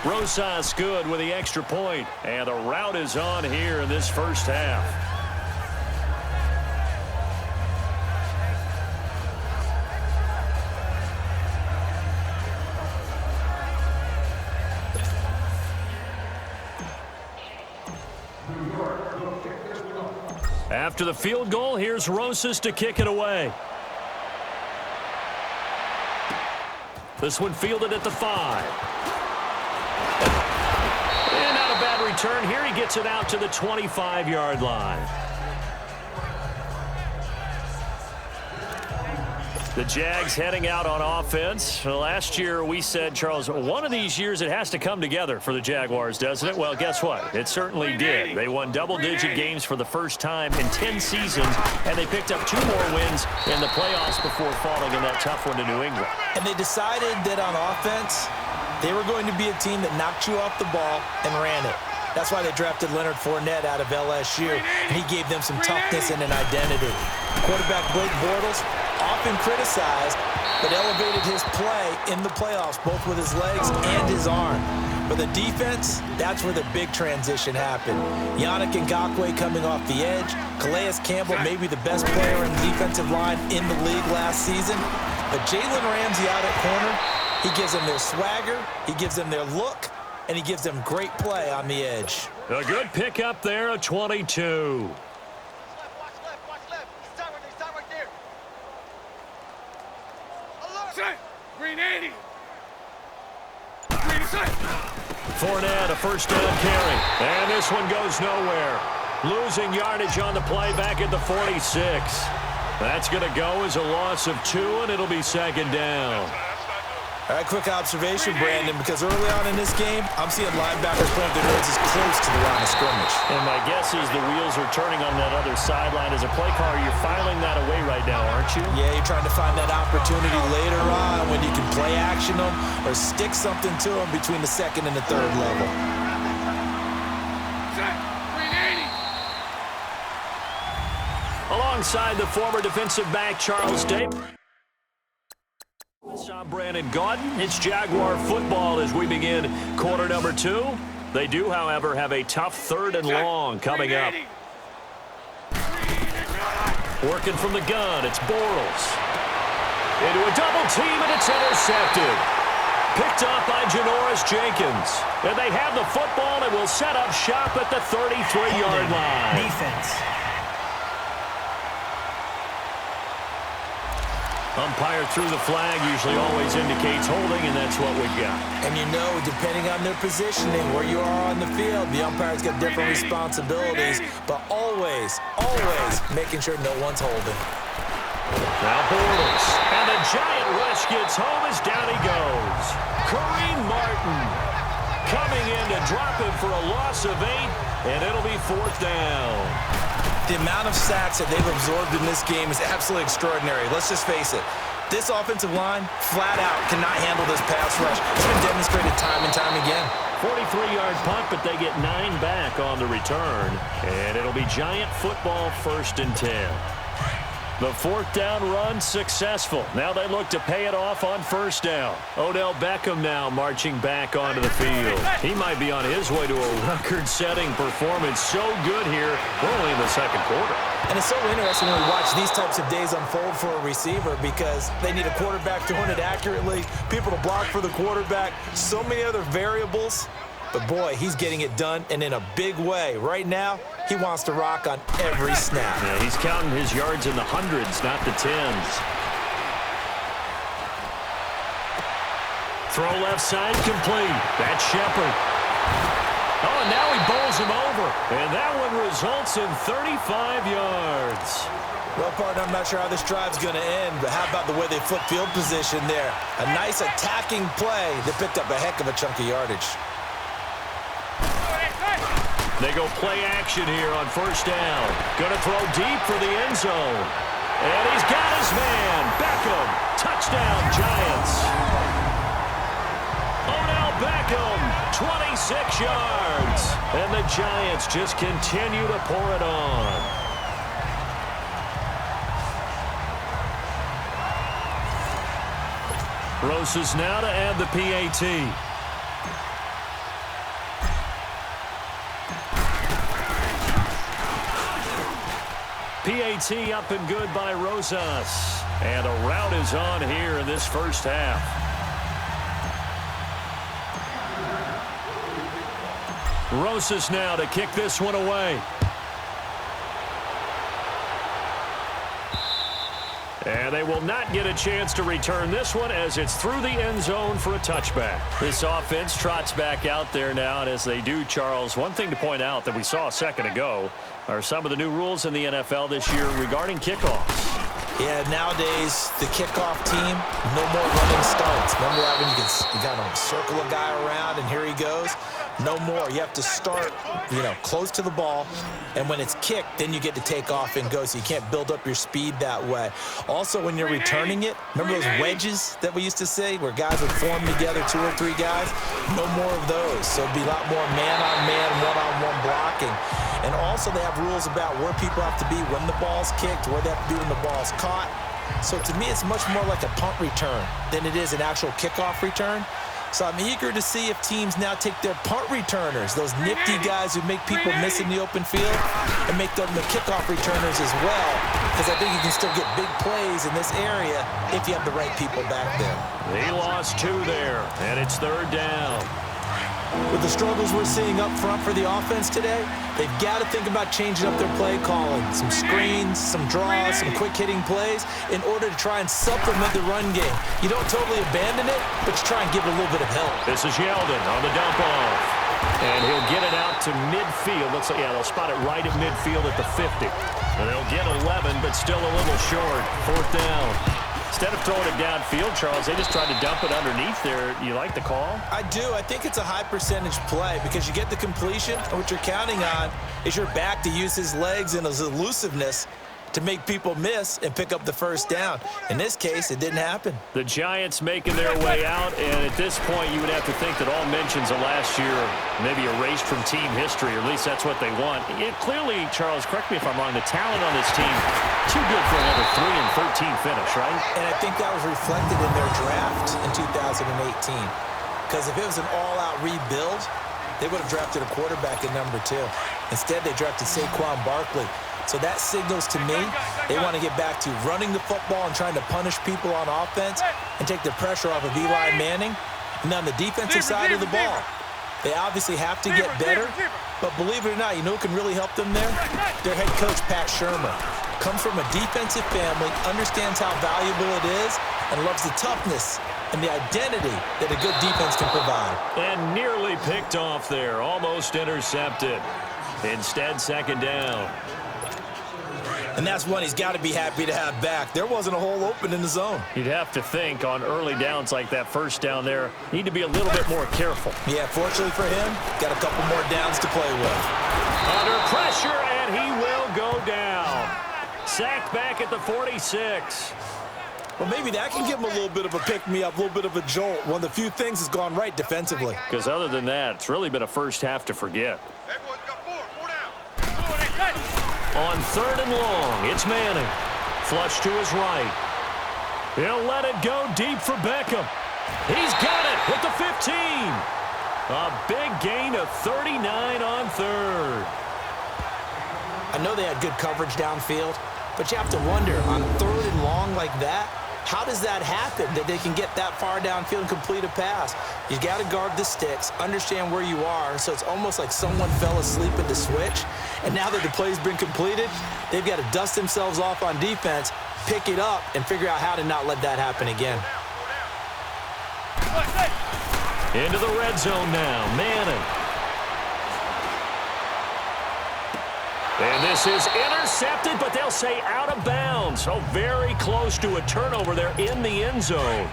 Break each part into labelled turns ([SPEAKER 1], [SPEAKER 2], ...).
[SPEAKER 1] Rosas good with the extra point. And the rout is on here in this first half. After the field goal, here's Rosas to kick it away. This one fielded at the 5. And not a bad return here. He gets it out to the 25-yard line. The Jags heading out on offense. Last year we said, Charles, one of these years it has to come together for the Jaguars, doesn't it? Well, guess what? It certainly did. They won double-digit games for the first time in 10 seasons, and they picked up 2 more wins in the playoffs before falling in that tough one to New England.
[SPEAKER 2] And they decided that on offense, they were going to be a team that knocked you off the ball and ran it. That's why they drafted Leonard Fournette out of LSU, and he gave them some toughness and an identity. Quarterback Blake Bortles, often criticized, but elevated his play in the playoffs, both with his legs and his arm. But the defense, that's where the big transition happened. Yannick Ngakoue coming off the edge. Calais Campbell, maybe the best player in the defensive line in the league last season. But Jalen Ramsey out at corner, he gives them their swagger, he gives them their look, and he gives them great play on the edge.
[SPEAKER 1] A good pickup there, a 22.
[SPEAKER 3] Green 80.
[SPEAKER 1] Fournette, a first down carry. And this one goes nowhere. Losing yardage on the play back at the 46. That's going to go as a loss of 2, and it'll be second down.
[SPEAKER 2] All right, quick observation, Brandon, because early on in this game, I'm seeing linebackers playing their noses close to the line of scrimmage.
[SPEAKER 1] And my guess is the wheels are turning on that other sideline. As a play caller, you're filing that away right now, aren't you?
[SPEAKER 2] Yeah, you're trying to find that opportunity later on when you can play action them or stick something to them between the second and the third level.
[SPEAKER 1] Alongside the former defensive back, Charles Day. I'm Brandon Gaudin. It's Jaguar football as we begin quarter number 2. They do, however, have a tough 3rd and long coming up. Working from the gun, it's Bortles. Into a double team, and it's intercepted. Picked up by Janoris Jenkins. And they have the football and will set up shop at the 33-yard line.
[SPEAKER 4] Defense.
[SPEAKER 1] Umpire through the flag usually always indicates holding, and that's what we got.
[SPEAKER 2] And you know, depending on their positioning, where you are on the field, the umpire's got different responsibilities, but always making sure no one's holding.
[SPEAKER 1] Now Bortles, and the giant rush gets home as down he goes. Kareem Martin coming in to drop him for a loss of 8, and it'll be 4th down.
[SPEAKER 2] The amount of sacks that they've absorbed in this game is absolutely extraordinary. Let's just face it. This offensive line, flat out, cannot handle this pass rush. It's been demonstrated time and time again.
[SPEAKER 1] 43-yard punt, but they get 9 back on the return. And it'll be Giant football 1st and 10. The 4th down run successful. Now they look to pay it off on 1st down. Odell Beckham now marching back onto the field. He might be on his way to a record-setting performance. So good here. We're only in the 2nd quarter.
[SPEAKER 2] And it's so interesting when we watch these types of days unfold for a receiver because they need a quarterback throwing it accurately, people to block for the quarterback, so many other variables. But, boy, he's getting it done, and in a big way. Right now, he wants to rock on every snap.
[SPEAKER 1] Yeah, he's counting his yards in the hundreds, not the tens. Throw left side complete. That's Shepard. Oh, and now he bowls him over. And that one results in 35 yards.
[SPEAKER 2] Well, partner, I'm not sure how this drive's going to end, but how about the way they flip field position there? A nice attacking play that picked up a heck of a chunk of yardage.
[SPEAKER 1] They go play action here on 1st down. Going to throw deep for the end zone. And he's got his man. Beckham. Touchdown, Giants. Odell Beckham, 26 yards. And the Giants just continue to pour it on. Rosas now to add the PAT. PAT up and good by Rosas. And a rout is on here in this first half. Rosas now to kick this one away. And they will not get a chance to return this one as it's through the end zone for a touchback. This offense trots back out there now, and as they do, Charles, one thing to point out that we saw a second ago are some of the new rules in the NFL this year regarding kickoffs.
[SPEAKER 2] Yeah, nowadays, the kickoff team, no more running starts. Remember that when you got to circle a guy around and here he goes? No more. You have to start, close to the ball, and when it's kicked, then you get to take off and go, so you can't build up your speed that way. Also, when you're returning it, remember those wedges that we used to say where guys would form together, 2 or 3 guys? No more of those. So it'll be a lot more man-on-man, one-on-one blocking. And also, they have rules about where people have to be when the ball's kicked, where they have to be when the ball's caught. So to me, it's much more like a punt return than it is an actual kickoff return. So I'm eager to see if teams now take their punt returners, those nifty guys who make people miss in the open field, and make them the kickoff returners as well, because I think you can still get big plays in this area if you have the right people back there.
[SPEAKER 1] He lost 2 there, and it's 3rd down.
[SPEAKER 2] With the struggles we're seeing up front for the offense today, they've got to think about changing up their play calling. Some screens, some draws, some quick-hitting plays in order to try and supplement the run game. You don't totally abandon it, but you try and give it a little bit of help.
[SPEAKER 1] This is Yeldon on the dump off. And he'll get it out to midfield. Looks like, they'll spot it right at midfield at the 50. And they'll get 11, but still a little short. 4th down. Instead of throwing it downfield, Charles, they just tried to dump it underneath there. You like the call?
[SPEAKER 2] I do. I think it's a high-percentage play because you get the completion, and what you're counting on is your back to use his legs and his elusiveness to make people miss and pick up the first down. In this case, it didn't happen.
[SPEAKER 1] The Giants making their way out, and at this point, you would have to think that all mentions of last year maybe erased from team history, or at least that's what they want. Clearly, Charles, correct me if I'm wrong, the talent on this team, too good for another 3-13 finish, right?
[SPEAKER 2] And I think that was reflected in their draft in 2018. Because if it was an all-out rebuild, they would have drafted a quarterback at number 2. Instead, they drafted Saquon Barkley. So that signals to me they want to get back to running the football and trying to punish people on offense and take the pressure off of Eli Manning. And on the defensive side of the ball, they obviously have to get better. But believe it or not, you know who can really help them there? Their head coach, Pat Shermer. Comes from a defensive family, understands how valuable it is, and loves the toughness and the identity that a good defense can provide.
[SPEAKER 1] And nearly picked off there, almost intercepted. Instead, 2nd down.
[SPEAKER 2] And that's one he's got to be happy to have back. There wasn't a hole open in the zone.
[SPEAKER 1] You'd have to think on early downs like that first down there, need to be a little bit more careful.
[SPEAKER 2] Yeah, fortunately for him, got a couple more downs to play with.
[SPEAKER 1] Under pressure, and he will go down. Sacked back at the 46.
[SPEAKER 2] Well, maybe that can give him a little bit of a pick-me-up, a little bit of a jolt. One of the few things has gone right defensively.
[SPEAKER 1] Because other than that, it's really been a first half to forget. On 3rd and long, it's Manning. Flush to his right. He'll let it go deep for Beckham. He's got it with the 15. A big gain of 39 on 3rd.
[SPEAKER 2] I know they had good coverage downfield, but you have to wonder, on 3rd and long like that, how does that happen, that they can get that far downfield and complete a pass? You got to guard the sticks, understand where you are, so it's almost like someone fell asleep at the switch, and now that the play's been completed, they've got to dust themselves off on defense, pick it up, and figure out how to not let that happen again.
[SPEAKER 1] Into the red zone now, Manning. And this is intercepted, but they'll say out of bounds. So very close to a turnover there in the end zone.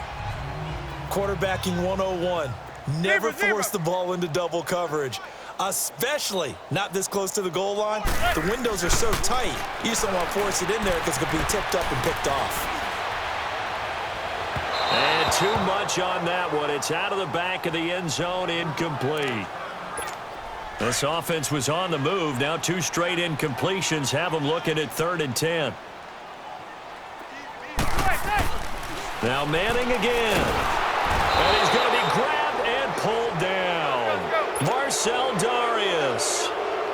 [SPEAKER 2] Quarterbacking 101. Never force the ball into double coverage, especially not this close to the goal line. The windows are so tight, you just don't want to force it in there because it could be tipped up and picked off.
[SPEAKER 1] And too much on that one. It's out of the back of the end zone, incomplete. This offense was on the move. Now 2 straight incompletions have them looking at 3rd and 10. Now Manning again. And he's going to be grabbed and pulled down. Marcel Darius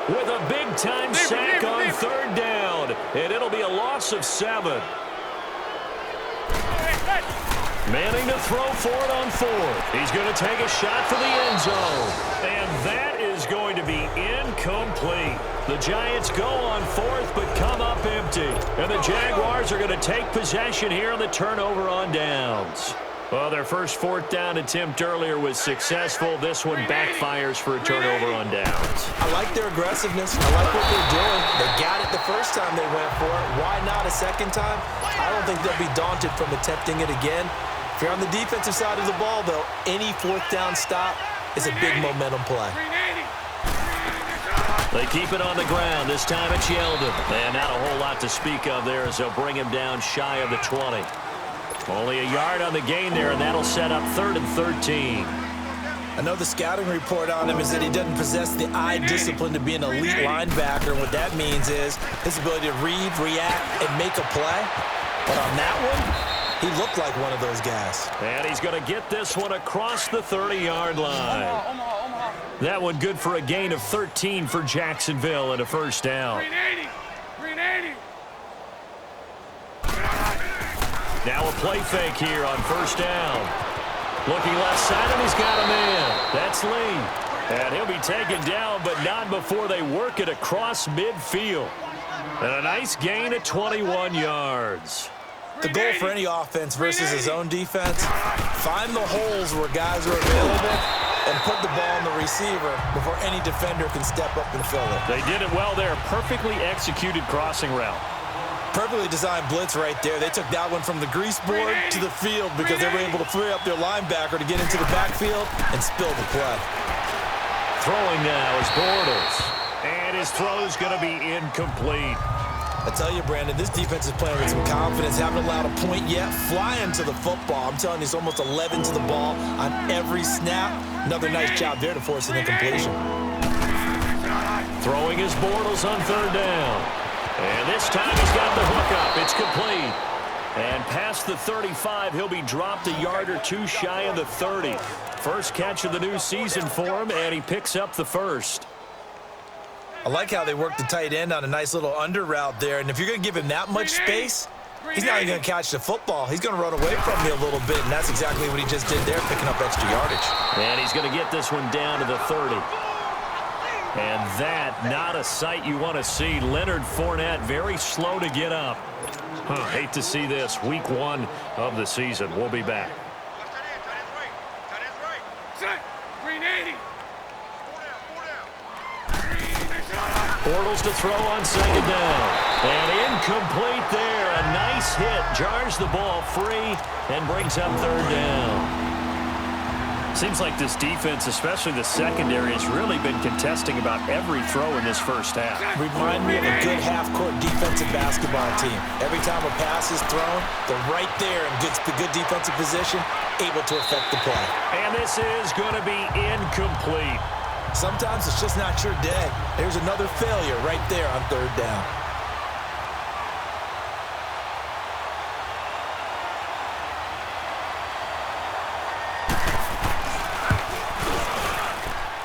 [SPEAKER 1] with a big-time sack on 3rd down. and it'll be a loss of 7. Manning to throw for it on 4th. He's going to take a shot for the end zone. And that is going to be incomplete. The Giants go on 4th but come up empty. And the Jaguars are going to take possession here on the turnover on downs. Well, their first 4th down attempt earlier was successful. This one backfires for a turnover on downs.
[SPEAKER 2] I like their aggressiveness. I like what they're doing. They got it the first time they went for it. Why not a second time? I don't think they'll be daunted from attempting it again. If you're on the defensive side of the ball, though, any 4th down stop is a big momentum play.
[SPEAKER 1] They keep it on the ground. This time it's Yeldon. And not a whole lot to speak of there as they'll bring him down shy of the 20. Only a yard on the gain there, and that'll set up 3rd and 13.
[SPEAKER 2] I know the scouting report on him is that he doesn't possess the eye discipline to be an elite linebacker. And what that means is his ability to read, react, and make a play. But on that one, he looked like one of those guys.
[SPEAKER 1] And he's going to get this one across the 30-yard line. That one good for a gain of 13 for Jacksonville and a first down. Now a play fake here on first down. Looking left side, and he's got a man. That's Lee. And he'll be taken down, but not before they work it across midfield. And a nice gain of 21 yards.
[SPEAKER 2] The goal for any offense versus his own defense, find the holes where guys are available and put the ball on the receiver before any defender can step up and fill it.
[SPEAKER 1] They did it well there. Perfectly executed crossing route.
[SPEAKER 2] Perfectly designed blitz right there. They took that one from the grease board to the field because they were able to free up their linebacker to get into the backfield and spill the play.
[SPEAKER 1] Throwing now is Bortles. And his throw's going to be incomplete.
[SPEAKER 2] I tell you, Brandon, this defense is playing with some confidence. Haven't allowed a point yet. Flying to the football. I'm telling you, it's almost 11 to the ball on every snap. Another nice job there to force an incompletion.
[SPEAKER 1] Throwing his Bortles on 3rd down. And this time he's got the hook up. It's complete. And past the 35, he'll be dropped a yard or 2 shy of the 30. First catch of the new season for him, and he picks up the first.
[SPEAKER 2] I like how they work the tight end on a nice little under route there. And if you're going to give him that much space, he's not even going to catch the football. He's going to run away from me a little bit, and that's exactly what he just did there, picking up extra yardage.
[SPEAKER 1] And he's going to get this one down to the 30. And that, not a sight you want to see. Leonard Fournette very slow to get up. Hate to see this. Week 1 of the season. We'll be back. Bortles to throw on 2nd down. And incomplete there. A nice hit. Jars the ball free and brings up 3rd down. Seems like this defense, especially the secondary, has really been contesting about every throw in this first half.
[SPEAKER 2] Remind me of a good half-court defensive basketball team. Every time a pass is thrown, they're right there in the good defensive position, able to affect the play.
[SPEAKER 1] And this is going to be incomplete.
[SPEAKER 2] Sometimes it's just not your day. There's another failure right there on 3rd down.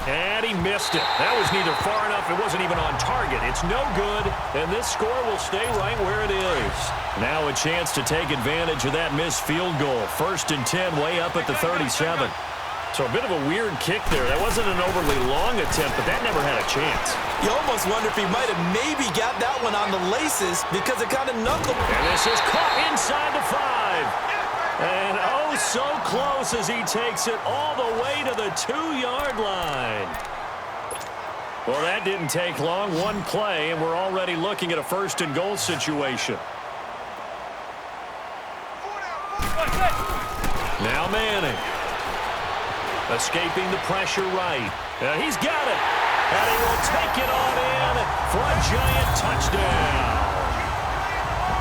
[SPEAKER 1] And he missed it. That was neither far enough. It wasn't even on target. It's no good, and this score will stay right where it is. Now a chance to take advantage of that missed field goal. 1st and 10, way up at the 37. So a bit of a weird kick there. That wasn't an overly long attempt, but that never had a chance.
[SPEAKER 2] You almost wonder if he might have maybe got that one on the laces because it kind of knuckled.
[SPEAKER 1] And this is caught inside the 5. And oh, so close as he takes it all the way to the 2-yard line. Well, that didn't take long. One play, and we're already looking at a 1st and goal situation. Now Manning. Escaping the pressure right. He's got it. And he will take it on in for a Giant touchdown.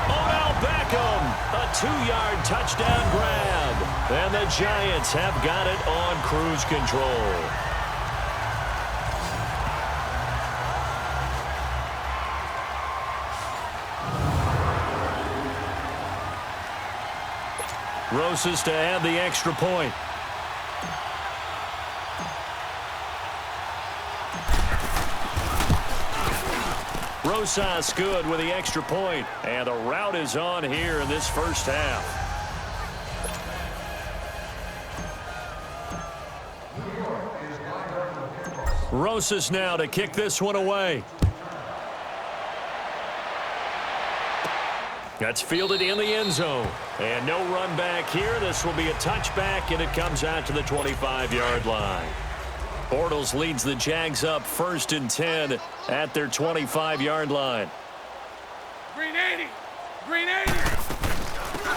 [SPEAKER 1] Odell Beckham, a 2-yard touchdown grab. And the Giants have got it on cruise control. Rosas to add the extra point. Rosas good with the extra point, and a rout is on here in this first half. Rosas now to kick this one away. That's fielded in the end zone. And no run back here. This will be a touchback, and it comes out to the 25-yard line. Bortles leads the Jags up 1st and 10 at their 25-yard line.
[SPEAKER 3] Green 80. Green 80.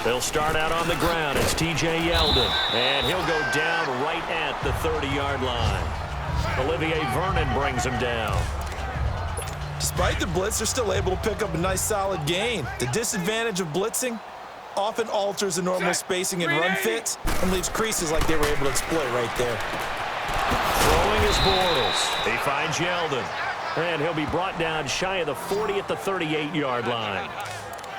[SPEAKER 1] They'll start out on the ground. It's T.J. Yeldon, and he'll go down right at the 30-yard line. Olivier Vernon brings him down.
[SPEAKER 2] Despite the blitz, they're still able to pick up a nice solid gain. The disadvantage of blitzing often alters the normal spacing and run fits and leaves creases like they were able to exploit right there.
[SPEAKER 1] Throwing is Bortles. He finds Yeldon, and he'll be brought down shy of the 40 at the 38-yard line.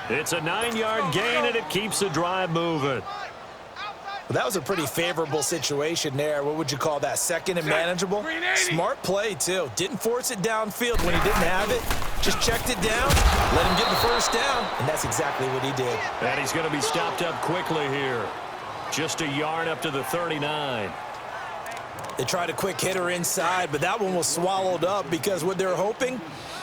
[SPEAKER 1] It's a 9-yard gain, and it keeps the drive moving.
[SPEAKER 2] Well, that was a pretty favorable situation there. What would you call that? Second and manageable? Smart play, too. Didn't force it downfield when he didn't have it. Just checked it down, let him get the first down, and that's exactly what he did.
[SPEAKER 1] And he's going to be stopped up quickly here. Just a yard up to the 39.
[SPEAKER 2] They tried a quick hitter inside, but that one was swallowed up because what they're hoping,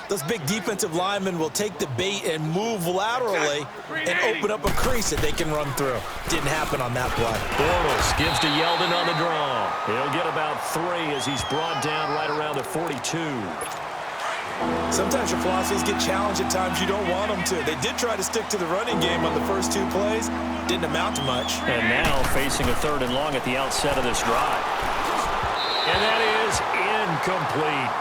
[SPEAKER 2] those big defensive linemen will take the bait and move laterally and open up a crease that they can run through. Didn't happen on that play.
[SPEAKER 1] Bortles gives to Yeldon on the draw. He'll get about 3 as he's brought down right around the 42.
[SPEAKER 2] Sometimes your philosophies get challenged at times you don't want them to. They did try to stick to the running game on the first 2 plays. Didn't amount to much.
[SPEAKER 1] And now facing a 3rd and long at the outset of this drive. And that is incomplete.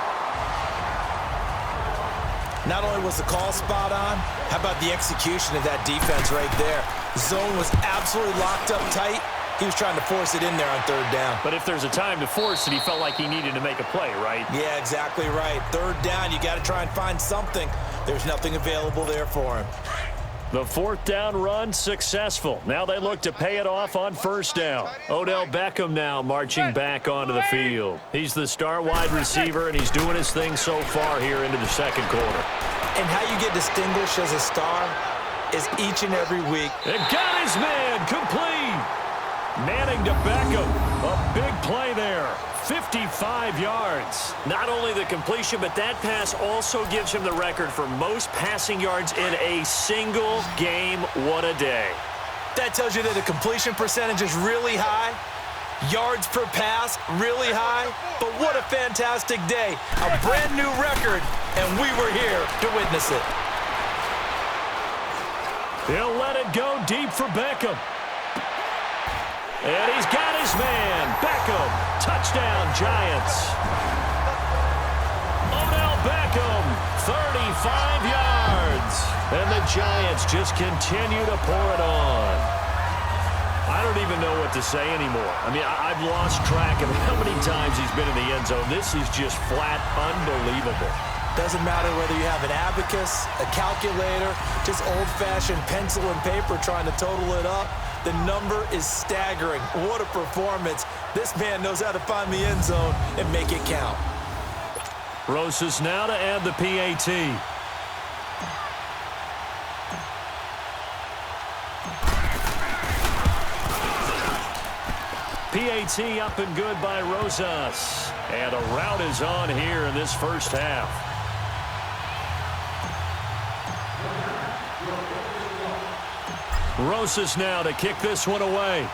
[SPEAKER 2] Not only was the call spot on, how about the execution of that defense right there? Zone was absolutely locked up tight. He was trying to force it in there on 3rd down.
[SPEAKER 1] But if there's a time to force it, he felt like he needed to make a play, right?
[SPEAKER 2] Yeah, exactly right. 3rd down, you got to try and find something. There's nothing available there for him.
[SPEAKER 1] The 4th down run successful. Now they look to pay it off on 1st down. Odell Beckham now marching back onto the field. He's the star wide receiver, and he's doing his thing so far here into the 2nd quarter.
[SPEAKER 2] And how you get distinguished as a star is each and every week.
[SPEAKER 1] And got his man complete. Manning to Beckham. A big play there. 55 yards. Not only the completion, but that pass also gives him the record for most passing yards in a single game. What a day.
[SPEAKER 2] That tells you that the completion percentage is really high. Yards per pass, really high. But what a fantastic day. A brand new record, and we were here to witness it.
[SPEAKER 1] He'll let it go deep for Beckham. And he's got his man, Beckham. Touchdown, Giants. Odell Beckham, 35 yards. And the Giants just continue to pour it on. I don't even know what to say anymore. I mean, I've lost track of how many times he's been in the end zone. This is just flat unbelievable.
[SPEAKER 2] Doesn't matter whether you have an abacus, a calculator, just old-fashioned pencil and paper trying to total it up. The number is staggering. What a performance. This man knows how to find the end zone and make it count.
[SPEAKER 1] Rosas now to add the PAT. PAT up and good by Rosas. And a rout is on here in this first half. Rosas now to kick this one away.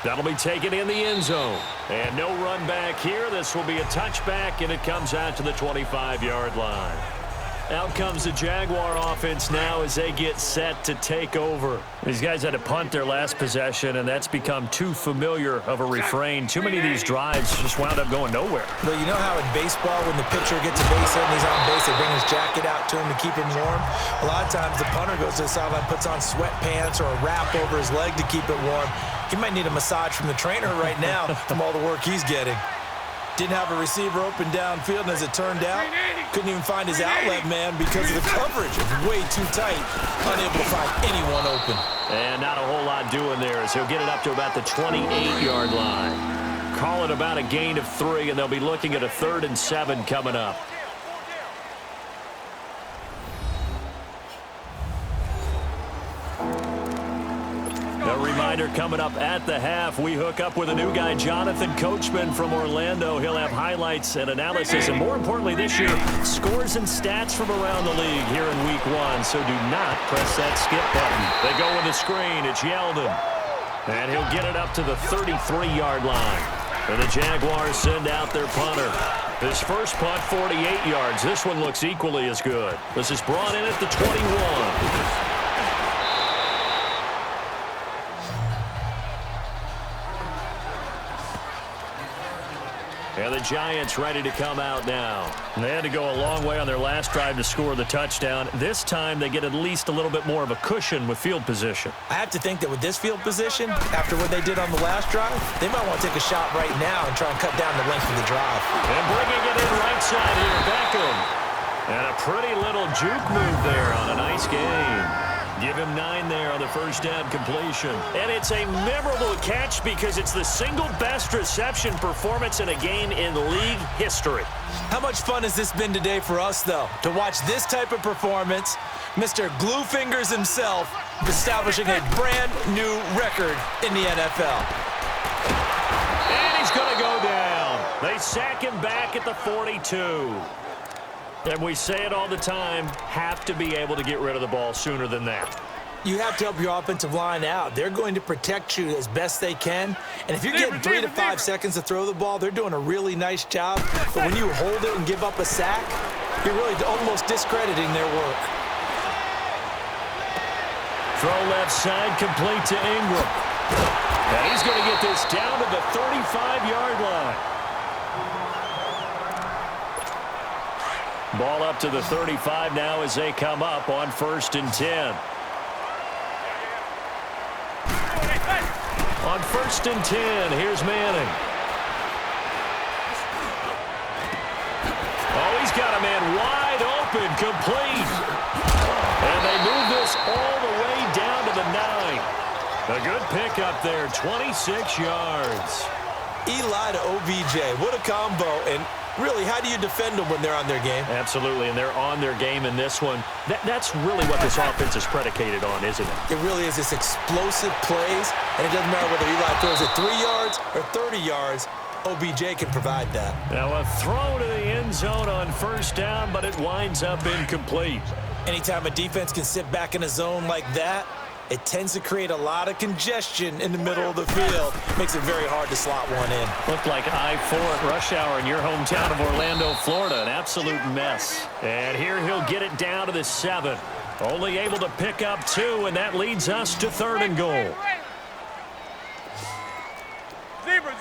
[SPEAKER 1] That'll be taken in the end zone. And no run back here. This will be a touchback, and it comes out to the 25-yard line. Out comes the Jaguar offense now as they get set to take over. These guys had to punt their last possession, and that's become too familiar of a refrain. Too many of these drives just wound up going nowhere.
[SPEAKER 2] Well, you know how in baseball when the pitcher gets a base hit and he's on base, they bring his jacket out to him to keep him warm? A lot of times the punter goes to the sideline, puts on sweatpants or a wrap over his leg to keep it warm. He might need a massage from the trainer right now from all the work he's getting. Didn't have a receiver open downfield, and as it turned out, couldn't even find his outlet man because of the coverage. It was way too tight, unable to find anyone open.
[SPEAKER 1] And not a whole lot doing there as he'll get it up to about the 28-yard line. call it about a gain of 3, and they'll be looking at a 3rd and 7 coming up. A reminder coming up at the half, we hook up with a new guy, Jonathan Coachman from Orlando. He'll have highlights and analysis, and more importantly this year, scores and stats from around the league here in Week 1. So do not press that skip button. They go with the screen. It's Yeldon. And he'll get it up to the 33-yard line. And the Jaguars send out their punter. His first punt, 48 yards. This one looks equally as good. This is brought in at the 21. And the Giants ready to come out now. And they had to go a long way on their last drive to score the touchdown. This time they get at least a little bit more of a cushion with field position.
[SPEAKER 2] I have to think that with this field position, after what they did on the last drive, they might want to take a shot right now and try and cut down the length of the drive.
[SPEAKER 1] And bringing it in right side here, Beckham. And a pretty little juke move there on a nice game. Give him 9 there on the first down completion. And it's a memorable catch because it's the single best reception performance in a game in league history.
[SPEAKER 2] How much fun has this been today for us, though, to watch this type of performance, Mr. Glue Fingers himself establishing a brand new record in the NFL.
[SPEAKER 1] And he's going to go down. They sack him back at the 42. And we say it all the time, have to be able to get rid of the ball sooner than that.
[SPEAKER 2] You have to help your offensive line out. They're going to protect you as best they can. And if you're getting 3 to 5 seconds to throw the ball, they're doing a really nice job. But when you hold it and give up a sack, you're really almost discrediting their work.
[SPEAKER 1] Throw left side, complete to Ingram. And he's going to get this down to the 35-yard line. Ball up to the 35 now as they come up on 1st and 10. On 1st and 10, here's Manning. Oh, he's got a man wide open, complete. And they move this all the way down to the 9. A good pickup there, 26 yards.
[SPEAKER 2] Eli to OBJ, what a combo. And really, how do you defend them when they're on their game?
[SPEAKER 1] Absolutely, and they're on their game in this one. That's really what this offense is predicated on, isn't it?
[SPEAKER 2] It really is. This explosive plays, and it doesn't matter whether Eli throws it 3 yards or 30 yards. OBJ can provide that.
[SPEAKER 1] Now a throw to the end zone on 1st down, but it winds up incomplete.
[SPEAKER 2] Anytime a defense can sit back in a zone like that, it tends to create a lot of congestion in the middle of the field. Makes it very hard to slot one in.
[SPEAKER 1] Looked like I-4 at rush hour in your hometown of Orlando, Florida. An absolute mess. And here he'll get it down to the 7. Only able to pick up 2, and that leads us to 3rd and goal.
[SPEAKER 3] Zebra.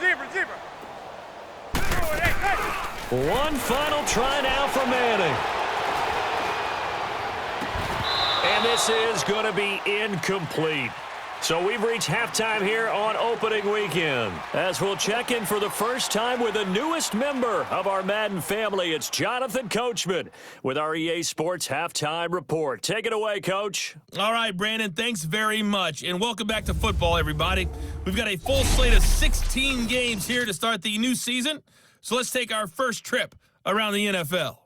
[SPEAKER 1] One final try now for Manning. And this is going to be incomplete. So we've reached halftime here on opening weekend. As we'll check in for the first time with the newest member of our Madden family, it's Jonathan Coachman with our EA Sports Halftime Report. Take it away, Coach.
[SPEAKER 4] All right, Brandon, thanks very much. And welcome back to football, everybody. We've got a full slate of 16 games here to start the new season. So let's take our first trip around the NFL.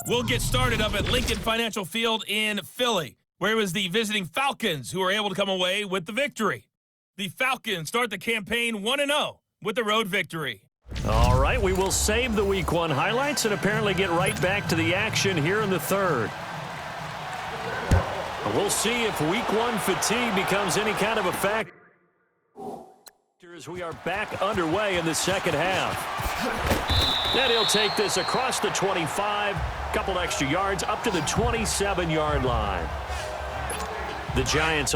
[SPEAKER 4] We'll get started up at Lincoln Financial Field in Philly, where it was the visiting Falcons who were able to come away with the victory. The Falcons start the campaign 1-0 with the road victory.
[SPEAKER 1] All right, we will save the Week 1 highlights and apparently get right back to the action here in the 3rd. We'll see if Week 1 fatigue becomes any kind of a factor as we are back underway in the second half. Then he'll take this across the 25, couple extra yards, up to the 27-yard line. The Giants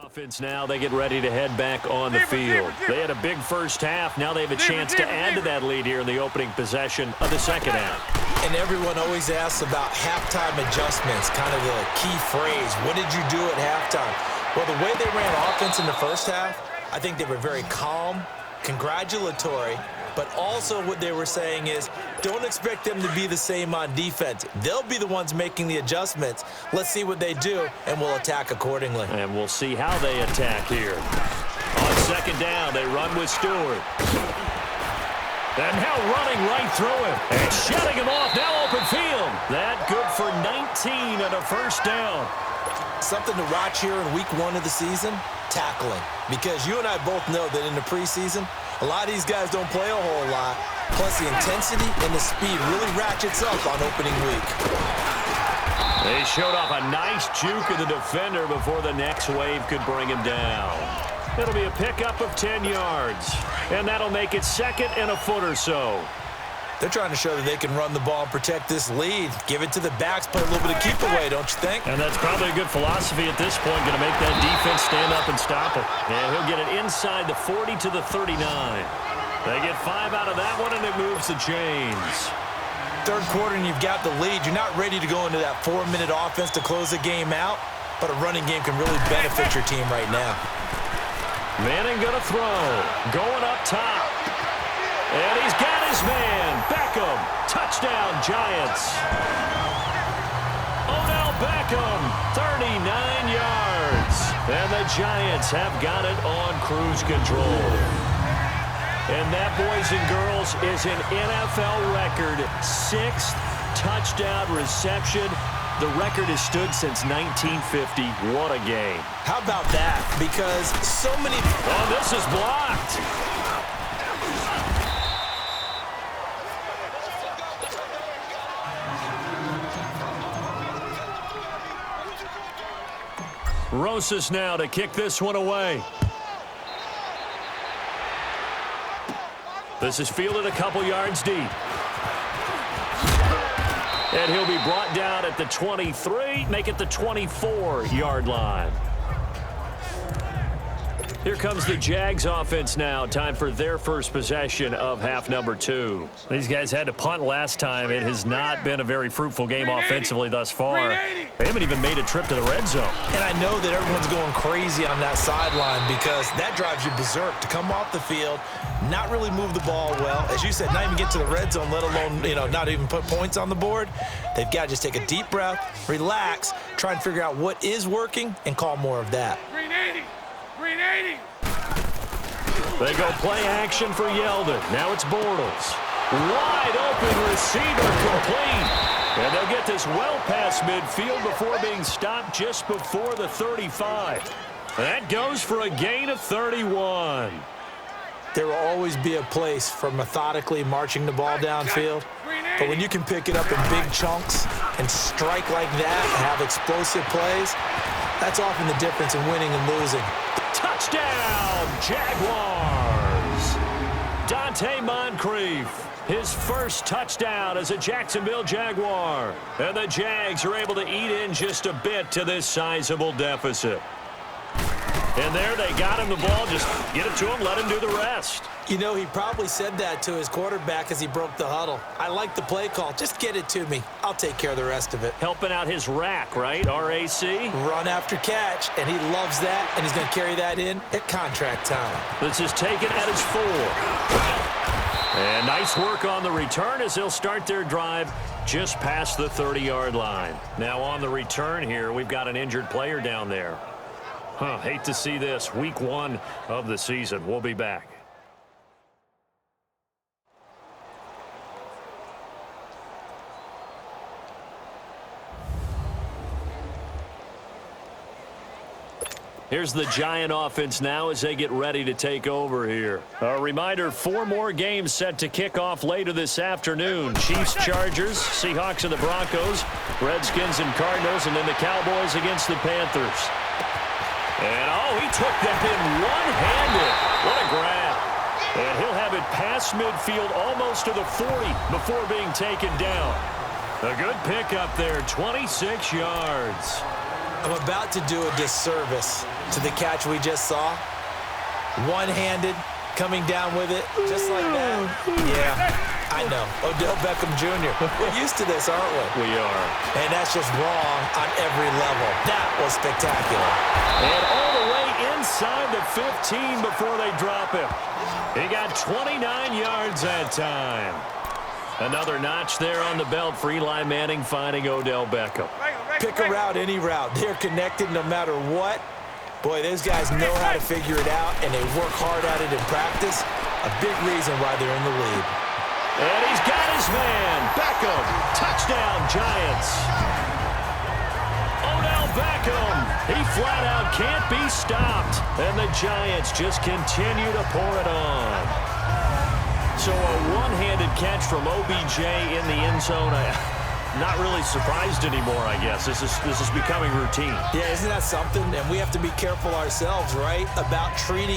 [SPEAKER 1] offense now, they get ready to head back on the field. They had a big first half. Now they have a chance to add to that lead here in the opening possession of the second half.
[SPEAKER 2] And everyone always asks about halftime adjustments, kind of the key phrase. What did you do at halftime? Well, the way they ran offense in the first half, I think they were very calm, congratulatory, but also what they were saying is don't expect them to be the same on defense. They'll be the ones making the adjustments. Let's see what they do, and we'll attack accordingly.
[SPEAKER 1] And we'll see how they attack here. On second down, they run with Stewart. And now running right through him. And shutting him off. Now open field. That good for 19 and a first down.
[SPEAKER 2] Something to watch here in week 1 of the season, tackling. Because you and I both know that in the preseason, a lot of these guys don't play a whole lot. Plus, the intensity and the speed really ratchets up on opening week.
[SPEAKER 1] They showed off a nice juke of the defender before the next wave could bring him down. It'll be a pickup of 10 yards. And that'll make it second and a foot or so.
[SPEAKER 2] They're trying to show that they can run the ball and protect this lead. Give it to the backs, play a little bit of keep away, don't you think?
[SPEAKER 1] And that's probably a good philosophy at this point, going to make that defense stand up and stop him. And he'll get it inside the 40 to the 39. They get 5 out of that one, and it moves the chains.
[SPEAKER 2] Third quarter, and you've got the lead. You're not ready to go into that 4-minute offense to close the game out, but a running game can really benefit your team right now.
[SPEAKER 1] Manning going to throw. Going up top. And he's got his man. Beckham. Touchdown, Giants. Odell Beckham, 39 yards. And the Giants have got it on cruise control. And that, boys and girls, is an NFL record 6th touchdown reception. The record has stood since 1950. What a game.
[SPEAKER 2] How about that? Because so many...
[SPEAKER 1] Oh, this is blocked. Rosas now to kick this one away. This is fielded a couple yards deep. And he'll be brought down at the 23, make it the 24-yard line. Here comes the Jags offense now. Time for their first possession of half number 2. These guys had to punt last time. It has not been a very fruitful game offensively thus far. They haven't even made a trip to the red zone.
[SPEAKER 2] And I know that everyone's going crazy on that sideline because that drives you berserk to come off the field, not really move the ball well. As you said, not even get to the red zone, let alone, not even put points on the board. They've got to just take a deep breath, relax, try and figure out what is working, and call more of that.
[SPEAKER 3] Green 80. Green 80.
[SPEAKER 1] They go play action for Yeldon. Now it's Bortles. Wide open receiver complete. And they'll get this well past midfield before being stopped just before the 35. That goes for a gain of 31.
[SPEAKER 2] There will always be a place for methodically marching the ball downfield. But when you can pick it up in big chunks and strike like that and have explosive plays, that's often the difference in winning and losing.
[SPEAKER 1] Touchdown, Jaguars! Dante Moncrief, his first touchdown as a Jacksonville Jaguar. And the Jags are able to eat in just a bit to this sizable deficit. And there they got him the ball. Just get it to him, let him do the rest.
[SPEAKER 2] He probably said that to his quarterback as he broke the huddle. I like the play call. Just get it to me. I'll take care of the rest of it.
[SPEAKER 1] Helping out his rack, right? R-A-C?
[SPEAKER 2] Run after catch, and he loves that, and he's going to carry that in at contract time.
[SPEAKER 1] This is taken at his 4. And nice work on the return as they'll start their drive just past the 30-yard line. Now on the return here, we've got an injured player down there. Hate to see this. Week 1 of the season. We'll be back. Here's the Giant offense now as they get ready to take over here. A reminder, 4 more games set to kick off later this afternoon. Chiefs, Chargers, Seahawks and the Broncos, Redskins and Cardinals, and then the Cowboys against the Panthers. And, he took that in one-handed. What a grab. And he'll have it past midfield almost to the 40 before being taken down. A good pickup there, 26 yards.
[SPEAKER 2] I'm about to do a disservice to the catch we just saw. One-handed, coming down with it, just like that. Yeah, I know. Odell Beckham Jr. We're used to this, aren't we?
[SPEAKER 1] We are.
[SPEAKER 2] And that's just wrong on every level. That was spectacular.
[SPEAKER 1] And all the way inside the 15 before they drop him. He got 29 yards that time. Another notch there on the belt for Eli Manning finding Odell Beckham.
[SPEAKER 2] Pick a route, any route. They're connected no matter what. Boy, those guys know how to figure it out, and they work hard at it in practice. A big reason why they're in the lead.
[SPEAKER 1] And he's got his man. Beckham. Touchdown, Giants. Odell Beckham. He flat out can't be stopped. And the Giants just continue to pour it on. So a one-handed catch from OBJ in the end zone. Not really surprised anymore, I guess. This is becoming routine.
[SPEAKER 2] Yeah, isn't that something? And we have to be careful ourselves, right, about treating